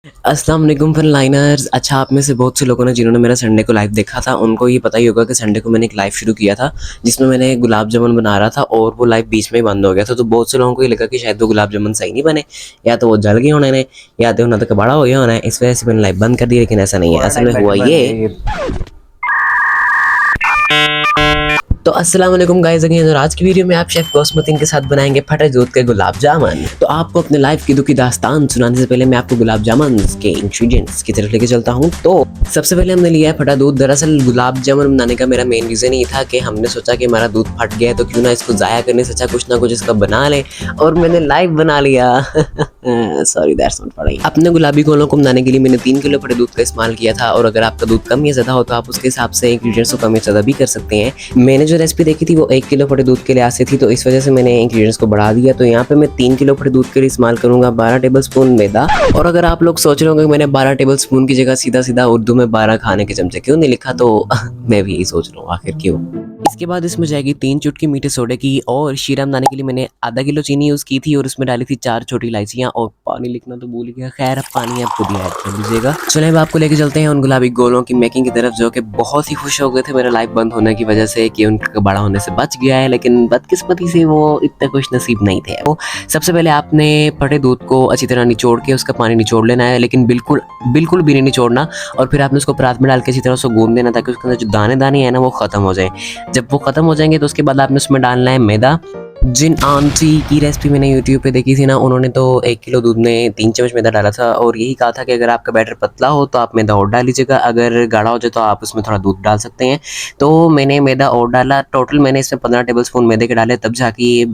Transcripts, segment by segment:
अस्सलाम वालेकुम फनलाइनर्स। अच्छा, आप में से बहुत से लोगों ने जिन्होंने मेरा संडे को लाइव देखा था उनको ये पता ही होगा कि संडे को मैंने एक लाइव शुरू किया था जिसमें मैंने गुलाब जामुन बना रहा था और वो लाइव बीच में ही बंद हो गया था। तो बहुत से लोगों को ये लगा कि शायद वो गुलाब जामुन सही नहीं बने, या तो वो जल गए होने ने, या तो उन्हें तो कबाड़ा हो गया होना है। इस वजह से मैंने लाइव बंद कर दी, लेकिन ऐसा नहीं है। असल में हुआ ये तो अस्सलाम वालेकुम गाइस अगेन, और आज की वीडियो में आप शेफ कॉस्मोतिन के साथ बनाएंगे फटे दूध के गुलाब जामुन। तो आपको अपने लाइफ की दुख की दास्तान सुनाने से पहले मैं आपको गुलाब जामुन के इंग्रेडिएंट्स की तरफ लेके चलता हूँ। तो सबसे पहले हमने लिया है फटा दूध। दरअसल गुलाब जामुन बनाने का मेरा मेन रीजन ये था कि हमने सोचा कि हमारा दूध फट गया है तो क्यों ना इसको जाया करने से अच्छा कुछ ना कुछ इसका बना लें, और मैंने लाइव बना लिया। Sorry that's not funny. अपने गुलाबी गोलों को बनाने के लिए मैंने 3 किलो फटे दूध का इस्तेमाल किया था, और अगर आपका दूध कम या ज्यादा हो तो आप उसके हिसाब से इंग्रेडिएंट्स को कम या ज्यादा भी कर सकते हैं। मैंने जो रेसिपी देखी थी वो 1 किलो फटे दूध के लिए से थी, तो इस वजह से मैंने इंग्रेडिएंट्स को बढ़ा दिया। तो यहाँ पे मैं 3 किलो फटे दूध के लिए इस्तेमाल करूंगा 12 टेबल स्पून मैदा। और अगर आप लोग सोच रहे होंगे कि मैंने 12 टेबल स्पून की जगह सीधा सीधा उर्दू में 12 खाने के चमचे क्यों नहीं लिखा, तो मैं भी यही सोच रहा हूँ आखिर क्यों। इसके बाद इसमें जाएगी 3 चुटकी मीठे सोडे की, और शीरा बनाने के लिए मैंने आधा किलो चीनी यूज़ की थी और उसमें डाली थी 4 छोटी इलायचियाँ, और पानी लिखना तो भूल गया। खैर, अब पानी आप खुद ही ऐड कर लीजिएगा। चलिए अब आपको लेके चलते हैं उन गुलाबी गोलों की मेकिंग की तरफ, जो कि बहुत ही खुश हो गए थे मेरा लाइव बंद होने की वजह से कि उनका बड़ा होने से बच गया है, लेकिन बदकिस्मती से वो इतने खुश नसीब नहीं थे। वो सबसे पहले आपने फटे दूध को अच्छी तरह निचोड़ के उसका पानी निचोड़ लेना है, लेकिन बिल्कुल बिल्कुल भी नहीं निचोड़ना। और फिर आपने उसको परात में डाल के अच्छी तरह से गूंद देना ताकि उसके अंदर जो दाने दाने हैं ना वो खत्म हो जाए। जब वो खत्म हो जाएंगे तो उसके बाद आपने उसमें डालना है मैदा। जिन आंटी की रेसिपी मैंने यूट्यूब पे देखी थी ना, उन्होंने तो 1 किलो दूध में 3 चम्मच मैदा डाला था, और यही कहा था कि अगर आपका बैटर पतला हो तो आप मैदा और डाल लीजिएगा, अगर गाढ़ा हो जाए तो आप उसमें थोड़ा दूध डाल सकते हैं। तो मैंने मैदा और डाला। टोटल मैंने इसमें 15 टेबल स्पून मैदे के डाले, तब जाके ये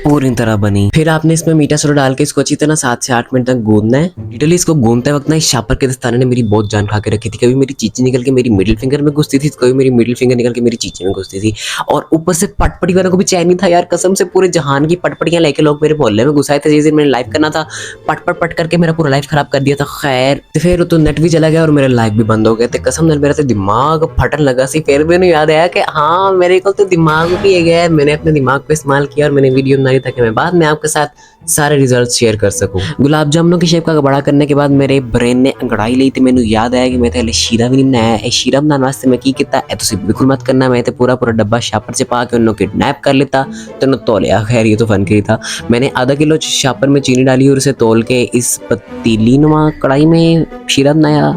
पूरी तरह बनी। फिर आपने इसमें मीठा सोडा डाल के इसको अच्छी तरह 7 से 8 मिनट तक गूंदना है। लिटरली इसको गूंदते वक्त ना इस शापर के दस्ताने ने मेरी बहुत जान खा के रखी थी। कभी मेरी चीची निकल के मेरी मिडिल फिंगर में घुसती थी, कभी मेरी मिडिल फिंगर निकल के मेरी चीची में घुसती थी, और ऊपर से पटपटी वालों को भी चैन नहीं था यार। कसम से पूरे जहान की पटपटियां लेके लोग मेरे मोहल्ले में घुसाए थे। जिस दिन मैंने लाइव करना था, पट पट पट करके मेरा पूरा लाइफ खराब कर दिया था। खैर, फिर तो नेट भी चला गया और मेरा लाइव भी बंद हो गया था। कसम मेरा तो दिमाग फटन लगा सी। फिर मैंने याद आया कि हाँ, मेरे को तो दिमाग भी है गया। मैंने अपने दिमाग को इस्तेमाल किया और मैंने वीडियो बनाई ताकि मैं बाद में आपके साथ सारे रिजल्ट्स शेयर कर सकूं। गुलाब जामुनों की शेप का बड़ा करने के बाद मेरे ब्रेन ने अंगड़ाई ली, तो मैंने याद आया कि मैं तो शीरा भी नहीं बनाया है। शीरा बनाने वास्ते मैं की किता है, तो बिल्कुल मत करना। मैं तो पूरा पूरा डब्बा शापर से पा के उन्होंने किडनैप कर लेता तो उन्होंने तोल लिया। खैर, ये तो फन की था। मैंने आधा किलो शापर में चीनी डाली और उसे तोल के इस पतीली नुमा कढ़ाई में शीरा बनाया।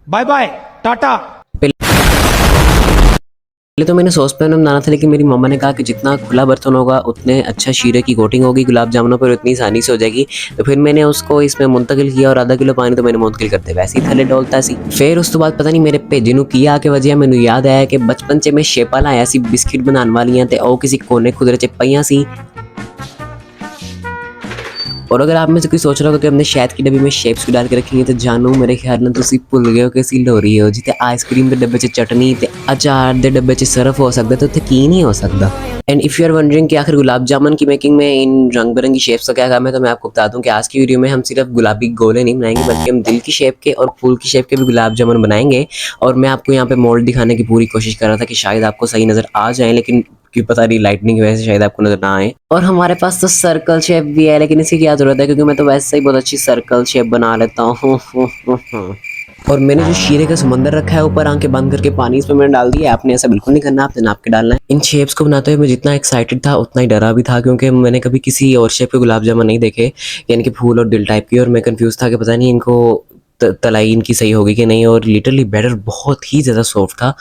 Bye bye tata. पहले तो मैंने सॉस पैन में बनाना था, लेकिन मेरी मम्मा ने कहा कि जितना खुला बर्तन होगा उतने अच्छा शीरे की कोटिंग होगी गुलाब जामुनों पर, उतनी आसानी से हो जाएगी। तो फिर मैंने उसको इसमें मुंतकिल किया, और आधा किलो पानी तो मैंने मुंतकिल करते वैसे ही थले डोलता सी। फिर उस तो बाद पता नहीं मेरे भेजे नू की आके वजह मैंने याद आया कि बचपन से मैं शेपा लाया सी बिस्किट बनाने वालियां ते ओ किसी कोने खुदरे च पईयां सी। और अगर आप में से कोई सोच रहा हो कि हमने शहद की डब्बी में शेप्स भी डाल के रखी है, तो जानू मेरे ख्याल में तुसी भुल गए हो कि सी लोरी हो जिते आइसक्रीम के डब्बे च चटनी ते अचार दे डब्बे च सरफ हो सकता, तो की नहीं हो सकता। And if you are wondering कि आखिर गुलाब जामुन की मेकिंग में इन रंग बिरंगी शेप्स का क्या काम है, तो मैं आपको बता दूं कि आज की वीडियो में हम सिर्फ गुलाबी गोले नहीं बनाएंगे, बल्कि हम दिल की शेप के और फूल की शेप के भी गुलाब जामुन बनाएंगे। और मैं आपको यहाँ पे मोल्ड दिखाने की पूरी कोशिश कर रहा था कि शायद आपको सही नज़र आ जाए, लेकिन कि पता नहीं लाइटनिंग की वजह से शायद आपको नजर ना आए। और हमारे पास तो सर्कल शेप भी है, लेकिन इसकी क्या जरूरत है, क्योंकि मैं तो वैसे ही बहुत अच्छी सर्कल शेप बना लेता हूँ। और मैंने जो शीरे का समंदर रखा है ऊपर आंखें बंद करके पानी इसमें मैंने डाल दिया। आपने ऐसा बिल्कुल नहीं करना, आपने नाप के डालना है। इन शेप्स को बनाते हुए मैं जितना एक्साइटेड था उतना ही डरा भी था, क्योंकि मैंने कभी किसी और शेप के गुलाब जामुन नहीं देखे, यानी कि फूल और दिल टाइप की, और मैं कंफ्यूज था कि पता नहीं इनको तलाई इनकी सही होगी कि नहीं। और लिटरली बैटर बहुत ही ज़्यादा सॉफ्ट था।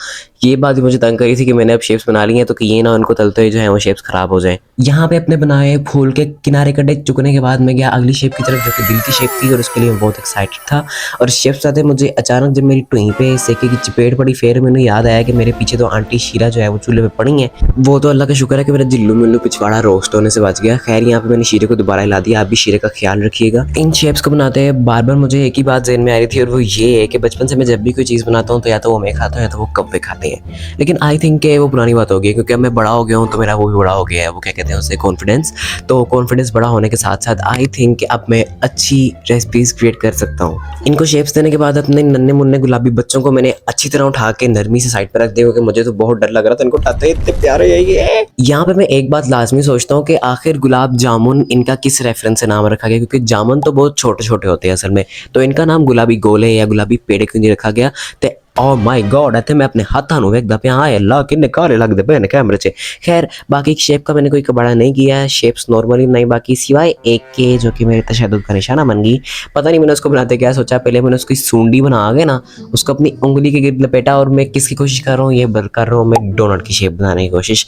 ये बात भी मुझे तंग करी थी कि मैंने अब शेप्स बना ली हैं, तो कि ये ना उनको तलते हुए जो है वो शेप्स खराब हो जाए। यहाँ पे अपने बनाए फूल के किनारे कटे चुकने के बाद मैं गया अगली शेप की तरफ, जो कि दिल की शेप थी, और उसके लिए मैं बहुत एक्साइटेड था। और शेप्स आते मुझे अचानक जब मेरी टुई पे सेके की चपेट पड़ी, फिर मैंने याद आया कि मेरे पीछे तो आंटी शीरा जो है वो चूल्हे पे पड़ी है। वो तो अल्लाह का शुक्र है कि मेरा जिल्लू मिल्लू पिछवाड़ा रोस्ट होने से बच गया। खैर, यहाँ पे मैंने शीरे को दोबारा हिला दिया। आप भी शीरे का ख्याल रखिएगा। इन शेप्स को बनाते हैं बार बार मुझे एक ही बात ज़हन में आ रही थी, और वो ये है कि बचपन से मैं जब भी कोई चीज़ बनाता हूँ तो या तो वो मैं खाता हूँ या तो वो कौवे खाते हैं। लेकिन आई थिंक कि वो पुरानी बात हो गई, क्योंकि अब मैं बड़ा हो गया हूँ तो मेरा वो भी बड़ा हो गया है, वो क्या कहते हैं उससे, कॉन्फिडेंस। तो कॉन्फिडेंस बड़ा होने के साथ साथ आई थिंक कि अब मैं अच्छी रेसिपीज़ क्रिएट कर सकता हूँ। इनको शेप्स देने के बाद अपने नन्हे मुन्ने गुलाबी बच्चों को मैंने अच्छी तरह उठा के नरमी से साइड पर रख दिया, क्योंकि मुझे तो बहुत डर लग रहा था इनको उठाते, इतने प्यारे है ये। यहाँ पे मैं एक बात लाजमी सोचता हूँ कि आखिर गुलाब जामुन इनका किस रेफरेंस से नाम रखा गया, क्योंकि जामुन तो बहुत छोटे छोटे होते हैं असल में, तो इनका नाम गुलाबी गोले या गुलाबी पेड़े क्यों नहीं रखा गया। तो ओह माय गॉड, इतने मैं अपने हाथों ਨੂੰ ਵੇਖਦਾ ਪਿਆ, ਹਾਏ ਅੱਲਾ ਕਿੰਨੇ ਕਾਲੇ ਲੱਗਦੇ ਪਏ ਨੇ कैमरे 'ਚ। खैर बाकी शेप का मैंने कोई कबाड़ा नहीं किया है, शेप्स नॉर्मली नहीं, बाकी सिवाय एक के जो कि मेरे तशद्दुद का निशाना बन गई। पता नहीं मैंने उसको बनाते क्या सोचा, पहले मैंने उसकी सूंडी बना के ना उसको अपनी उंगली के गिर्द लपेटा, और मैं किसकी कोशिश कर रहा हूँ, ये कर रहा हूँ मैं डोनट की शेप बनाने की कोशिश।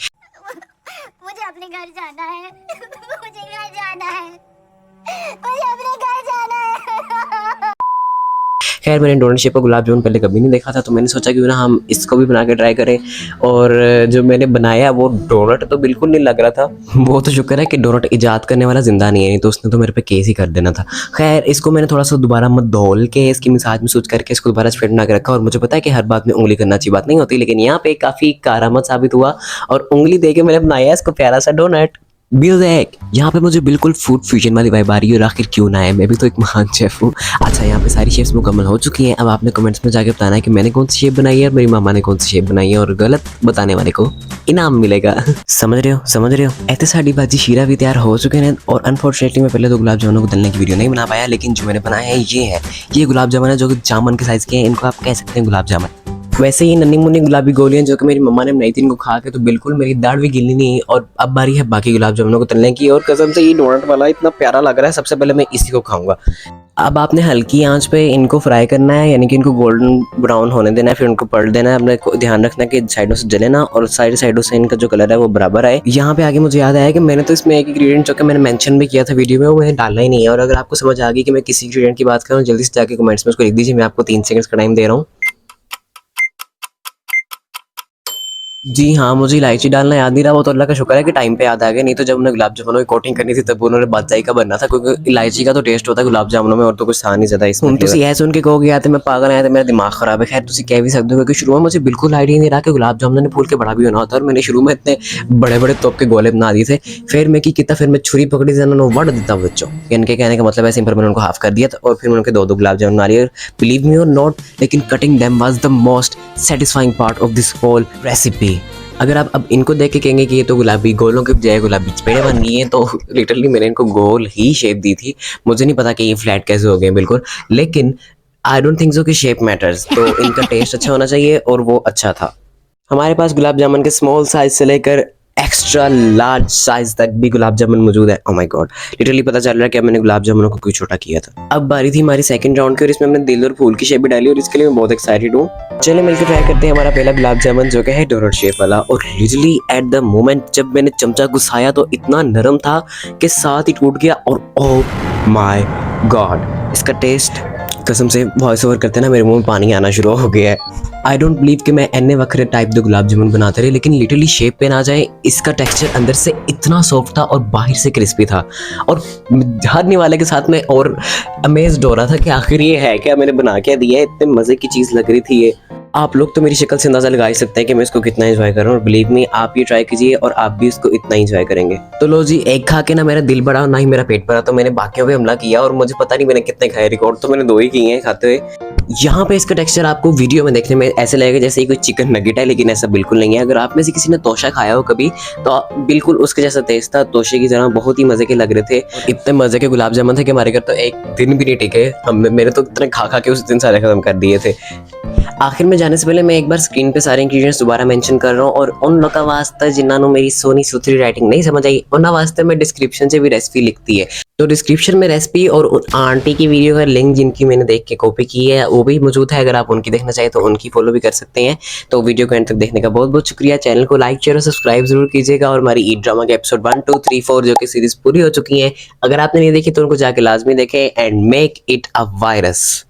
मुझे अपने घर जाना है। मुझे घर जाना है। मुझे अपने घर जाना है। खैर मैंने डोनट शेप का गुलाब जामुन पहले कभी नहीं देखा था, तो मैंने सोचा क्यों ना हम इसको भी बना के ट्राई करें। और जो मैंने बनाया वो डोनट तो बिल्कुल नहीं लग रहा था। वो तो शुक्र है कि डोनट इजाद करने वाला जिंदा नहीं है, नहीं तो उसने तो मेरे पे केस ही कर देना था। खैर इसको मैंने थोड़ा सा दोबारा मत धोल के इसकी मिसाज में सूच करके इसको दोबारा स्प्रेड बना के रखा, और मुझे पता है कि हर बात में उंगली करना अच्छी बात नहीं होती, लेकिन यहाँ पे काफ़ी कारामद साबित हुआ और उंगली दे के मैंने बनाया इसको प्यारा सा डोनट। म्यूजिक यहाँ पे मुझे बिल्कुल फूड फ्यूजन वाली वाइब आ रही है, और आखिर क्यों ना है, मैं भी तो एक महान शेफ हूँ। अच्छा यहाँ पे सारी शेप्स मुकम्मल हो चुकी हैं, अब आपने कमेंट्स में जाके बताना है कि मैंने कौन सी शेप बनाई है और मेरी मामा ने कौन सी शेप बनाई है, और गलत बताने वाले को इनाम मिलेगा। समझ रहे हो। ऐसे साड़ी भाजी शीरा भी तैयार हो चुके हैं, और अनफॉर्चुनेटली मैं पहले तो गुलाब जामुनों को तलने की वीडियो नहीं बना पाया, लेकिन जो मैंने बनाया है ये गुलाब जामुन है जो कि जामुन के साइज़ के हैं, इनको आप कह सकते हैं गुलाब जामुन। वैसे ही नन्ही मुन्नी गुलाबी गोलियां जो कि मेरी मम्मा ने बनाई थी, इनको खा के तो बिल्कुल मेरी दाढ़ भी गिली नहीं, और अब बारी है बाकी गुलाब जामुनों को तलने की। और कसम से ये डोनट वाला इतना प्यारा लग रहा है, सबसे पहले मैं इसी को खाऊंगा। अब आपने हल्की आंच पे इनको फ्राई करना है, यानी कि इनको गोल्डन ब्राउन होने देना है, फिर उनको पलट देना है। अपने ध्यान रखना है कि साइडों से जले ना, और साइडों से इनका जो कलर है वो बराबर आए। यहाँ पे आगे मुझे याद आया कि मैंने तो इसमें एक इंग्रेडिएंट जो कि मैंने मेंशन भी किया था वीडियो में, वो मैंने डालना ही नहीं है। और अगर आपको समझ आ गई कि मैं किसी इंग्रेडिएंट की बात कर रहा हूँ, जल्दी से जाके कमेंट्स में उसको लिख दीजिए, मैं आपको 3 सेकंड्स का टाइम दे रहा हूँ। जी हाँ, मुझे इलायची डालना याद नहीं रहा, वो तो अल्लाह का शुक्र है कि टाइम पे याद आ गया, नहीं तो जब उन्हें गुलाब जामुनों की कोटिंग करनी थी तब उन्होंने बादशाही का बनना था, क्योंकि इलायची का तो टेस्ट होता है गुलाब जामुनों में, और तो कुछ था नहीं ज़्यादा इसमें। तुसी ऐसे सुन के कहोगे यार मैं पागल आया था, मेरा दिमाग खराब है। खैर तुसी कह भी सकते हो, क्योंकि शुरू में मुझे बिल्कुल आइडिया नहीं रहा कि गुलाब जामुन ने फूल के बड़ा भी होना होता है, और मैंने शुरू में इतने बड़े बड़े तोप के गोले बना दिए थे। फिर मैं किया, फिर मैं छुरी पकड़ी से उन्होंने वड़ देता बच्चों, इनके कहने का मतलब है सिंपल, मैंने उनको हाफ कर दिया था, और फिर उनके 2 गुलाब जामुन बना लिए। बिलीव मी और नॉट, लेकिन cutting them was the most satisfying part of this whole recipe. अगर आप अब इनको देख के कहेंगे कि ये तो गुलाबी गोलों के बजाय गुलाबी पेड़े बन गई हैं, तो लिटरली मैंने इनको गोल ही शेप दी थी, मुझे नहीं पता कि ये फ्लैट कैसे हो गए बिल्कुल। लेकिन आई डोंट थिंक सो कि शेप मैटर्स, तो इनका टेस्ट अच्छा होना चाहिए, और वो अच्छा था। हमारे पास गुलाब जामुन के स्मॉल साइज से लेकर एक्स्ट्रा लार्ज साइज तक भी गुलाब जामुन मौजूद है। ओह माय गॉड, लिटरली पता चल रहा है कि मैंने गुलाब जामुनों को क्यों छोटा किया था। अब बारी थी हमारी सेकंड राउंड की, और इसमें हमने दिल और फूल की शेप भी डाली, और इसके लिए मैं बहुत एक्साइटेड हूँ। चलिए मिलकर ट्राई करते हैं हमारा पहला गुलाब जामुन जो कि है डोनट शेप वाला। और लिटरली एट द मोमेंट जब मैंने चमचा घुसाया तो इतना नरम था कि साथ ही टूट गया, और ओह माय गॉड इसका टेस्ट, कसम से वॉइस ओवर करते ना मेरे मुंह में पानी आना शुरू हो गया है। आई डोंट बिलीव कि मैं एने वक्रे टाइप दे गुलाब जामुन बनाते रहे, लेकिन लिटरली शेप पे ना जाए, इसका टेक्सचर अंदर से इतना सॉफ्ट था और बाहर से क्रिस्पी था, और हर निवाले के साथ में और अमेज्ड हो रहा था कि आखिर ये है क्या, मैंने बना क्या दिया है, इतने मज़े की चीज़ लग रही थी ये। आप लोग तो मेरी शक्ल से अंदाजा लगा ही सकते हैं कि मैं इसको कितना एंजॉय कर रहा हूँ, और बिलीव मी आप ये ट्राई कीजिए और आप भी इसको इतना एंजॉय करेंगे। तो लो जी, एक खा के ना मेरा दिल बढ़ा ना ही मेरा पेट भरा, तो मैंने बाकियों पे हमला किया, और मुझे पता नहीं मैंने कितने खाए, रिकॉर्ड तो मैंने 2 ही किए हैं खाते हुए। यहाँ पे इसका टेक्सचर आपको वीडियो में देखने में ऐसे लगेगा जैसे ही कोई चिकन नगेट है, लेकिन ऐसा बिल्कुल नहीं है। अगर आप में से किसी ने तोशा खाया हो कभी, तो बिल्कुल उसके जैसा टेस्ट था, तोशे की तरह बहुत ही मजे के लग रहे थे। इतने मजे के गुलाब जामुन थे कि हमारे घर तो एक दिन भी नहीं टिके, मैंने तो इतने खा खा के उस दिन सारे खत्म कर दिए थे। आखिर में जाने से पहले मैं एक बार स्क्रीन पे सारे इंग्रेडिएंट्स दोबारा मेंशन कर रहा हूँ, और उन लोगों का वास्ता जिन्होंने मेरी सोनी सुथरी राइटिंग नहीं समझ आई, उन वास्ते मैं डिस्क्रिप्शन से भी रेसिपी लिखती है, तो डिस्क्रिप्शन में रेसिपी और उन आंटी की वीडियो का लिंक जिनकी मैंने देख के कॉपी की है वो भी मौजूद है। अगर आप उनकी देखना चाहें तो उनकी फॉलो भी कर सकते हैं। तो वीडियो को एंड तक देखने का बहुत बहुत शुक्रिया। चैनल को लाइक शेयर और सब्सक्राइब जरूर कीजिएगा, और हमारी ईद ड्रामा के एपिसोड 1 2 3 4 जो कि सीरीज पूरी हो चुकी है, अगर आपने नहीं देखी तो उनको जाके लाजमी देखें and make it a virus.